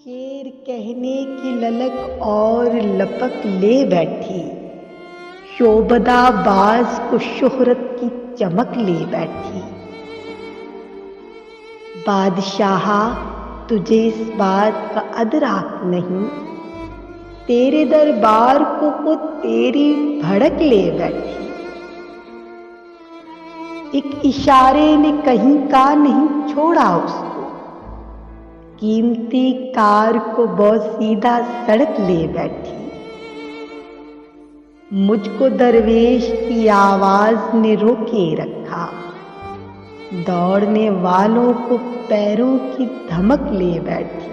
شیر کہنے کی للک اور لپک لے بیٹھی، شعبدہ باز کو شہرت کی چمک لے بیٹھی۔ بادشاہا تجھے اس بات کا ادراک نہیں، تیرے دربار کو خود تیری بھڑک لے بیٹھی۔ ایک اشارے نے کہیں کا نہیں چھوڑا اس کو، قیمتی کار کو بوسیدہ سڑک لے بیٹھی۔ مجھ کو درویش کی آواز نے روکے رکھا، دوڑنے والوں کو پیروں کی دھمک لے بیٹھی۔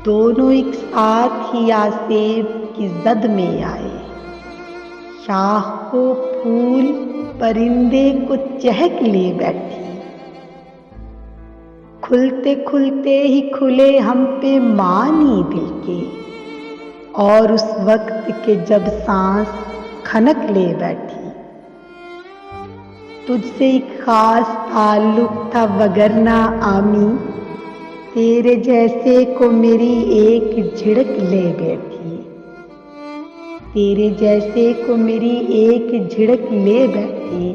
دونوں ایک ساتھ ہی آسیب کی زد میں آئے، شاخ کو پھول پرندے کو چہک لے بیٹھی۔ کھلتے کھلتے ہی کھلے ہم پہ معنی دل کے، اور اس وقت کے جب سانس کھنک لے بیٹھی۔ تجھ سے ایک خاص تعلق تھا وگرنہ عامی، تیرے جیسے کو میری ایک جھڑک لے بیٹھی۔ تیرے جیسے کو میری ایک جھڑک لے بیٹھی،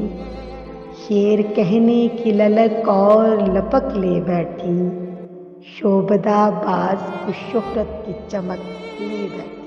شیر کہنے کی للک اور لپک لے بیٹھی، شعبدہ باز کو شہرت کی چمک لے بیٹھی۔